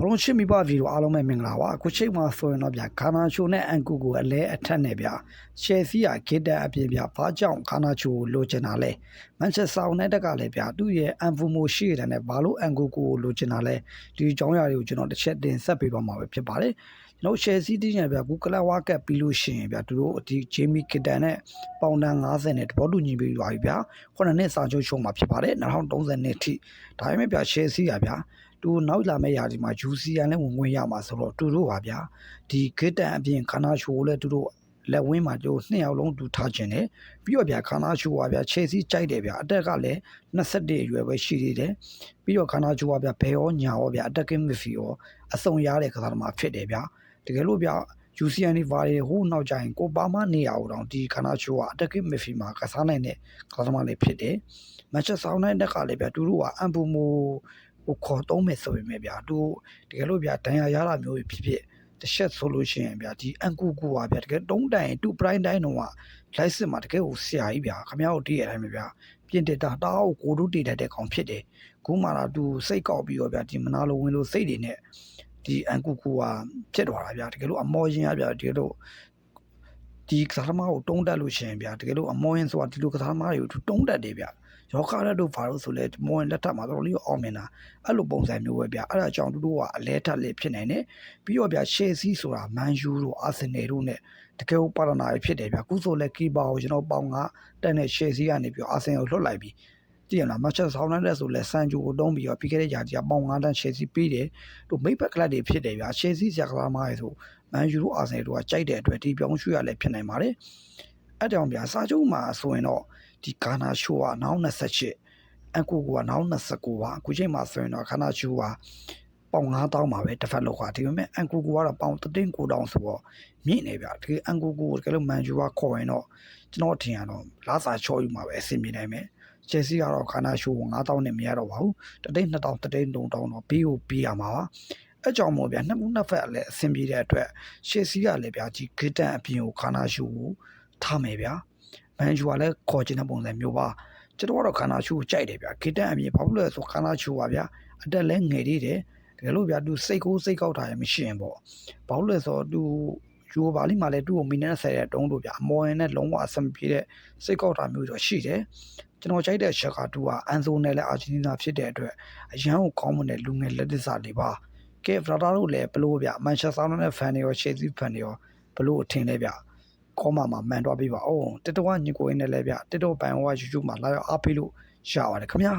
ဘလုံးရှိမိပါဗီဒီယိုအားလုံးပဲမင်္ဂလာပါအခုချိန်မှာဆိုရင်တော့ဗျာခါနာချိုနဲ့အန်ကူကိုအလဲအထက်နဲ့ဗျာရှယ်စီယာဂစ်တက်အပြင်ဗျာဘာကြောင့်ခါနာချိုကိုလိုချင်တာလဲမန်ချက်စတာယူနိုက်တက်ကလည်းဗျာသူ့ရဲ့အန်ဖူမိုရှိတဲ့နဲ့ဘာလို့အန်ကူကိုလိုချင်တာလဲဒီအကြောင်းအရာတွေကိုကျွန်တော်တစ်ချက်တင်ဆက်ပေးသွားမှာပဲဖြစ်ပါတယ်ကျွန်တော်ရှယ်စီတင်းရဗျာကူကလဝါကပ်ပြီးလို့ရှိရင်ဗျာသူတို့ဒီဂျေမီဂစ်တန်နဲ့ပေါင်တန်90နဲ့တဘောတူညီပြီးသွားပြီဗျာခုနှစ်စာချုပ်ရှုံးမှာဖြစ်ပါတယ်2030နှစ်ထိဒါပေမဲ့ဗျာရှယ်စီယာဗျာသူနောက်လာမယ့်ရာဒီမှာ UCN လည်းဝင်ဝင်ရမှာဆိုတော့သူတို့ပါဗျာဒီဂစ်တန်အပြင်ခါနာချိုကိုလည်းသူတို့လက်ဝင်းမှာတို့နှစ်ယောက်လုံးသူထားခြင်းတယ်ပြီးတော့ဗျာခါနာချိုပါဗျာချယ်ဆီကြိုက်တယ်ဗျာအတက်ကလည်း21အရွယ်ပဲရှိသေးတယ်ပြီးတော့ခါနာချိုပါဗျာဘယ်ရောညာရောဗျာအတက်ကင်းမဖီရောအစုံရတဲ့ကစားသမားဖြစ်တယ်ဗျာတကယ်လို့ဗျာ UCN ဒီဗာရီဟိုနောက်ကျရင်ကိုပါမနေရအောင်တော့ဒီခါနာချိုကအတက်ကင်းမဖီမှာကစားနိုင်တဲ့ကစားသမားလေးဖြစ်တယ်မန်ချက်စတာယူနိုက်တက်ကလည်းဗျာသူတို့ကအန်ပူမိုကိုခေါ်သုံးမယ်ဆိုပေမဲ့ဗျာသူတကယ်လို့ဗျာဒဏ်ရာရတာမျိုးဖြစ်ဖြစ်တစ်ချက်ဆိုလို့ရှိရင်ဗျာဒီအန်ကူကူပါဗျာတကယ်တုံးတိုင်တူပရိုင်းတိုင်းတော့ကလိုက်စစ်မှာတကယ်ကိုဆရာကြီးဗျာခမရတို့တည်ရတိုင်းပဲဗျာပြင်တက်တာတောက်ကိုတို့တည်တတ်တဲ့ကောင်ဖြစ်တယ်ခုမှလာသူစိတ်ကောက်ပြီးတော့ဗျာဒီမနာလိုဝင်လို့စိတ်တွေနဲ့ဒီအန်ကူကူကဖြစ်သွားတာဗျာတကယ်လို့အမော်ရင်ရဗျာတကယ်လို့ဒီကစားသမားကိုတုံးတက်လို့ရှိရင်ဗျာတကယ်လို့အမော်ရင်ဆိုတာဒီလိုကစားသမားတွေကိုတုံးတက်တယ်ဗျာရောကာရက်တို့ဗာလို့ဆိုလဲမော်ရင်လက်ထပ်မှာတော့လေးအောင်မြင်တာအဲ့လိုပုံစံမျိုးပဲဗျအဲ့ဒါကြောင့်တို့ကအလဲထက်လေးဖြစ်နိုင်တယ်ပြီးတော့ဗျရှယ်ဆီဆိုတာမန်ယူတို့အာဆင်နယ်တို့နဲ့တကယ်ကိုပါရနာဖြစ်တယ်ဗျခုဆိုလဲကီပါကိုကျွန်တော်ပေါင်ကတက်တဲ့ရှယ်ဆီကနေပြီးအာဆင်ကိုလွတ်လိုက်ပြီးကြည့်ရလားမချက်ဆောင်းတဲ့ဆိုလဲဆန်ဂျိုကိုတုံးပြီးတော့ပြီးခဲ့တဲ့ကြာကြီးကပေါင်9တန်းရှယ်ဆီပြီးတယ်တို့မိတ်ဘက်ကလပ်တွေဖြစ်တယ်ဗျရှယ်ဆီဆရာကစားမားရေဆိုမန်ယူတို့အာဆင်နယ်တို့ကကြိုက်တဲ့အတွက်ဒီပြောင်းရွှေ့ရလဲဖြစ်နိုင်ပါတယ်အဲ့တောင်ဗျစာချုပ်မှာဆိုရင်တော့ဒီကာနာရှိုးက28အန်ကူက29ပါအခုချိန်မှာဆိုရင်တော့ခါနာချိုးကပေါင်9000ပါပဲတစ်ဖက်လောက်ကဒီပေမဲ့အန်ကူကတော့ပေါင်39000ဆိုတော့မြင့်နေဗျဒီအန်ကူကိုတကယ်လို့မန်ဂျူကခေါ်ရင်တော့ကျွန်တော်ထင်ရတော့လာစာချောယူမှာပဲအဆင်ပြေနိုင်မယ်ချယ်ဆီကတော့ခါနာချိုး9000နဲ့မရတော့ပါဘူး2000 3000တော့ပြီးကိုပြီးရမှာပါအဲ့ကြောင့်မို့ဗျာနှစ်ဖက်လည်းအဆင်ပြေတဲ့အတွက်ရှယ်ဆီကလည်းဗျာဒီဂစ်တန်အပြင်ကိုခါနာချိုးကိုထားမယ်ဗျာမန်ဂျူကလည်းခေါ်ချင်တဲ့ပုံစံမျိုးပါကျွန်တော်ကတော့ခါနာချိုးကိုကြိုက်တယ်ဗျာဂစ်တန်အပြင်ဘာလို့လဲဆိုခါနာချိုးပါဗျာအတက်လဲငယ်သေးတယ်တကယ်လို့ဗျာသူစိတ်ကောက်ထားရင်မရှိရင်ပေါ့ဘာလို့လဲဆိုတော့သူယူပါလိမ့်မှာလဲသူ့ကိုမီနစ်20တဲ့တုံးလို့ဗျာအမော်ရင်နဲ့လုံးဝအဆင်ပြေတဲ့စိတ်ကောက်တာမျိုးတော့ရှိတယ်ကျွန်တော်ကြိုက်တဲ့ချက်ကသူကအန်ဆိုနဲ့လည်းအာဂျင်တီးနာဖြစ်တဲ့အတွက်အရန်ကိုကောင်းမွန်တဲ့လူငယ်လက်သစ္စာလေးပါကဲဗရာတာတို့လည်းဘလို့ဗျာမန်ချက်စတာယူနိုက်တက်ဖန်တွေရောရှယ်ဆီဖန်တွေရောဘလို့အထင်လဲဗျာခေါ်မှာမှန်တော့ပြပါအောင်တစ်တော့ညီကိုရင်းနဲ့လဲဗျတစ်တော့ဘန်ဝါ YouTube မှာလာရောက်အားပေးလို့ရပါတယ်ခင်ဗျာ